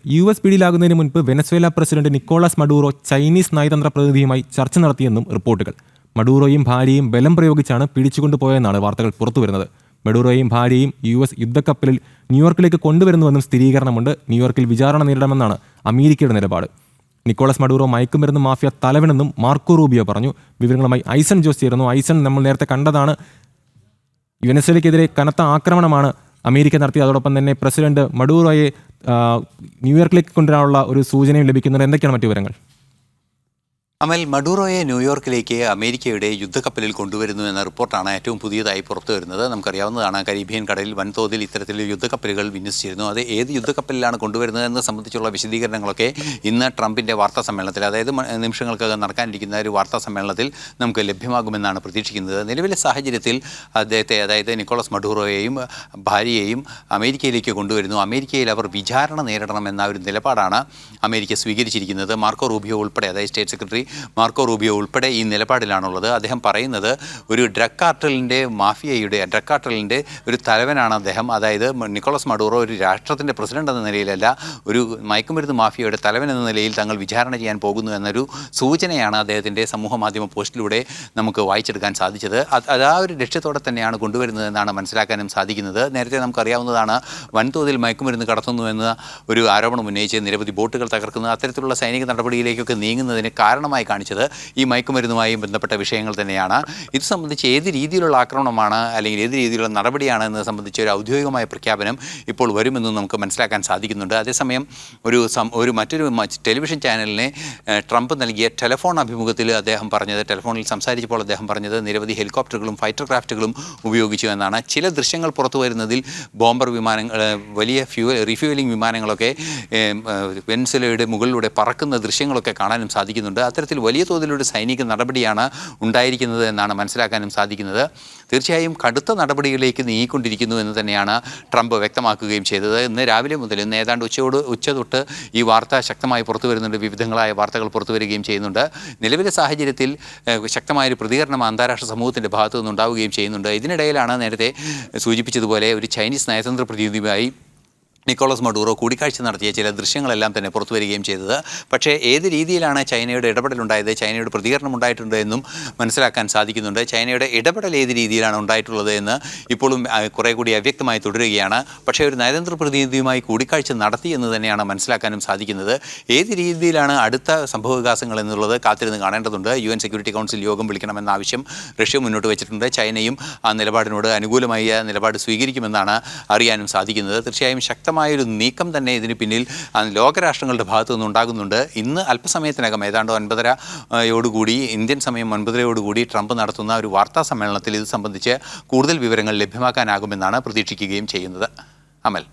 US പിടിയിലാകുന്നതിന് മുൻപ് Venezuela president Nicolas Maduro Chinese നയതന്ത്ര പ്രതിനിധിയുമായി ചർച്ച നടത്തിയെന്നും റിപ്പോർട്ടുകൾ. മഡൂറോയും ഭാര്യയും ബലം പ്രയോഗിച്ചാണ് പിടിച്ചുകൊണ്ടുപോയെന്നാണ് വാർത്തകൾ പുറത്തുവരുന്നത്. മഡൂറോയും ഭാര്യയും US യുദ്ധക്കപ്പലിൽ ന്യൂയോർക്കിലേക്ക് കൊണ്ടുവരുന്നുവെന്നും സ്ഥിരീകരണമുണ്ട്. ന്യൂയോർക്കിൽ വിചാരണ നേരിടണമെന്നാണ് അമേരിക്കയുടെ നിലപാട്. നിക്കോളാസ് മഡൂറോ മയക്കുമരുന്ന് മാഫിയ തലവനെന്നും മാർക്കോ റൂബിയോ പറഞ്ഞു. വിവരങ്ങളുമായി ഐസൺ ജോസ് ചേരുന്നു. ഐസൺ, നമ്മൾ നേരത്തെ കണ്ടതാണ്, വെനസ്വേലയ്ക്കെതിരെ കനത്ത ആക്രമണമാണ് അമേരിക്ക നടത്തിയത്. അതോടൊപ്പം തന്നെ പ്രസിഡന്റ് മഡൂറോയെ ന്യൂയോർക്കിലേക്ക് കൊണ്ടുവരാനുള്ള ഒരു സൂചനയും ലഭിക്കുന്നുണ്ട്. എന്തൊക്കെയാണ് മറ്റു വിവരങ്ങൾ? അമൽ, മഡൂറോയെ ന്യൂയോർക്കിലേക്ക് അമേരിക്കയുടെ യുദ്ധക്കപ്പലിൽ കൊണ്ടുവരുന്നു എന്ന റിപ്പോർട്ടാണ് ഏറ്റവും പുതിയതായി പുറത്തു വരുന്നത്. നമുക്കറിയാവുന്നതാണ്, കരീബിയൻ കടലിൽ വൻതോതിൽ ഇത്തരത്തിൽ യുദ്ധക്കപ്പലുകൾ വിന്യസിച്ചിരുന്നു. അത് ഏത് യുദ്ധക്കപ്പലിലാണ് കൊണ്ടുവരുന്നത് എന്ന് സംബന്ധിച്ചുള്ള വിശദീകരണങ്ങളൊക്കെ ഇന്ന് ട്രംപിൻ്റെ വാർത്താ സമ്മേളനത്തിൽ, അതായത് നിമിഷങ്ങൾക്കകം നടക്കാനിരിക്കുന്ന ഒരു വാർത്താ സമ്മേളനത്തിൽ നമുക്ക് ലഭ്യമാകുമെന്നാണ് പ്രതീക്ഷിക്കുന്നത്. നിലവിലെ സാഹചര്യത്തിൽ അദ്ദേഹത്തെ, അതായത് നിക്കോളാസ് മഡൂറോയെയും ഭാര്യയെയും അമേരിക്കയിലേക്ക് കൊണ്ടുവരുന്നു. അമേരിക്കയിൽ അവർ വിചാരണ നേരിടണമെന്ന ഒരു നിലപാടാണ് അമേരിക്ക സ്വീകരിച്ചിരിക്കുന്നത്. മാർക്കോ റൂബിയോ ഉൾപ്പെടെ, അതായത് സ്റ്റേറ്റ് സെക്രട്ടറി മാർക്കോ റൂബിയോ ഉൾപ്പെടെ ഈ നിലപാടിലാണുള്ളത്. അദ്ദേഹം പറയുന്നത് ഒരു ഡ്രഗ് കാർട്ടലിൻ്റെ ഒരു തലവനാണ് അദ്ദേഹം. അതായത് നിക്കോളാസ് മഡൂറോ ഒരു രാഷ്ട്രത്തിൻ്റെ പ്രസിഡന്റ് എന്ന നിലയിലല്ല, ഒരു മയക്കുമരുന്ന് മാഫിയയുടെ തലവൻ എന്ന നിലയിൽ തങ്ങൾ വിചാരണ ചെയ്യാൻ പോകുന്നു എന്നൊരു സൂചനയാണ് അദ്ദേഹത്തിൻ്റെ സമൂഹ മാധ്യമ പോസ്റ്റിലൂടെ നമുക്ക് വായിച്ചെടുക്കാൻ സാധിച്ചത്. അത് ആ ഒരു ലക്ഷ്യത്തോടെ തന്നെയാണ് കൊണ്ടുവരുന്നതെന്നാണ് മനസ്സിലാക്കാനും സാധിക്കുന്നത്. നേരത്തെ നമുക്കറിയാവുന്നതാണ്, വൻതോതിൽ മയക്കുമരുന്ന് കടത്തുന്നുവെന്ന ഒരു ആരോപണം ഉന്നയിച്ച് നിരവധി ബോട്ടുകൾ തകർക്കുന്നത്, അത്തരത്തിലുള്ള സൈനിക നടപടിയിലേക്കൊക്കെ നീങ്ങുന്നതിന് കാരണമായി കാണിച്ചത് ഈ മയക്കുമരുന്നുമായി ബന്ധപ്പെട്ട വിഷയങ്ങൾ തന്നെയാണ്. ഇത് സംബന്ധിച്ച് ഏത് രീതിയിലുള്ള ആക്രമണമാണ് അല്ലെങ്കിൽ ഏത് രീതിയിലുള്ള നടപടിയാണ് എന്നത് സംബന്ധിച്ച് ഒരു ഔദ്യോഗികമായ പ്രഖ്യാപനം ഇപ്പോൾ വരുമെന്നും നമുക്ക് മനസ്സിലാക്കാൻ സാധിക്കുന്നുണ്ട്. അതേസമയം മറ്റൊരു ടെലിവിഷൻ ചാനലിനെ ട്രംപ് നൽകിയ ടെലിഫോൺ അഭിമുഖത്തിൽ ടെലിഫോണിൽ സംസാരിച്ചപ്പോൾ അദ്ദേഹം പറഞ്ഞത് നിരവധി ഹെലികോപ്റ്ററുകളും ഫൈറ്റർ ക്രാഫ്റ്റുകളും ഉപയോഗിച്ചു എന്നാണ്. ചില ദൃശ്യങ്ങൾ പുറത്തു വരുന്നതിൽ ബോംബർ വിമാനങ്ങൾ, വലിയ റീഫ്യൂവലിംഗ് വിമാനങ്ങളൊക്കെ വെനസ്വേലയുടെ മുകളിലൂടെ പറക്കുന്ന ദൃശ്യങ്ങളൊക്കെ കാണാനും സാധിക്കുന്നുണ്ട്. അത്തരത്തിൽ വലിയ തോതിലുള്ള സൈനിക നടപടിയാണ് ഉണ്ടായിരിക്കുന്നത് എന്നാണ് മനസ്സിലാക്കാനും സാധിക്കുന്നത്. തീർച്ചയായും കടുത്ത നടപടികളിലേക്ക് നീങ്ങിക്കൊണ്ടിരിക്കുന്നു എന്ന് തന്നെയാണ് ട്രംപ് വ്യക്തമാക്കുകയും ചെയ്തത്. ഇന്ന് രാവിലെ മുതൽ, ഇന്ന് ഏതാണ്ട് ഉച്ച തൊട്ട് ഈ വാർത്ത ശക്തമായി പുറത്തു വരുന്നുണ്ട്. വിവിധങ്ങളായ വാർത്തകൾ പുറത്തു വരികയും ചെയ്യുന്നുണ്ട്. നിലവിലെ സാഹചര്യത്തിൽ ശക്തമായൊരു പ്രതികരണം അന്താരാഷ്ട്ര സമൂഹത്തിൻ്റെ ഭാഗത്തു നിന്നുണ്ടാവുകയും ചെയ്യുന്നുണ്ട്. ഇതിനിടയിലാണ് നേരത്തെ സൂചിപ്പിച്ചതുപോലെ ഒരു ചൈനീസ് നയതന്ത്ര പ്രതിനിധിയുമായി നിക്കോളാസ് മഡൂറോ കൂടിക്കാഴ്ച നടത്തിയ ചില ദൃശ്യങ്ങളെല്ലാം തന്നെ പുറത്തു വരികയും ചെയ്തത്. പക്ഷേ ഏത് രീതിയിലാണ് ചൈനയുടെ ഇടപെടലുണ്ടായത്, ചൈനയുടെ പ്രതികരണം ഉണ്ടായിട്ടുണ്ട് എന്നും മനസ്സിലാക്കാൻ സാധിക്കുന്നുണ്ട്. ചൈനയുടെ ഇടപെടൽ ഏത് രീതിയിലാണ് ഉണ്ടായിട്ടുള്ളത് എന്ന് ഇപ്പോഴും കുറേ കൂടി അവ്യക്തമായി തുടരുകയാണ്. പക്ഷേ ഒരു നയതന്ത്ര പ്രതിനിധിയുമായി കൂടിക്കാഴ്ച നടത്തി എന്ന് തന്നെയാണ് മനസ്സിലാക്കാനും സാധിക്കുന്നത്. ഏത് രീതിയിലാണ് അടുത്ത സംഭവവികാസങ്ങൾ എന്നുള്ളത് കാത്തിരുന്ന് കാണേണ്ടതുണ്ട്. UN സെക്യൂരിറ്റി കൗൺസിൽ യോഗം വിളിക്കണമെന്ന ആവശ്യം റഷ്യ മുന്നോട്ട് വെച്ചിട്ടുണ്ട്. ചൈനയും ആ നിലപാടിനോട് അനുകൂലമായ നിലപാട് സ്വീകരിക്കുമെന്നാണ് അറിയാനും സാധിക്കുന്നത്. തീർച്ചയായും ശക്തമായൊരു നീക്കം തന്നെ ഇതിന് പിന്നിൽ ലോകരാഷ്ട്രങ്ങളുടെ ഭാഗത്തു നിന്നുണ്ടാകുന്നുണ്ട്. ഇന്ന് അല്പസമയത്തിനകം, ഏതാണ്ട് 9:30 ഇന്ത്യൻ സമയം 9:30 ട്രംപ് നടത്തുന്ന ഒരു വാർത്താ സമ്മേളനത്തിൽ ഇത് സംബന്ധിച്ച് കൂടുതൽ വിവരങ്ങൾ ലഭ്യമാക്കാനാകുമെന്നാണ് പ്രതീക്ഷിക്കുകയും ചെയ്യുന്നത്. അമൽ.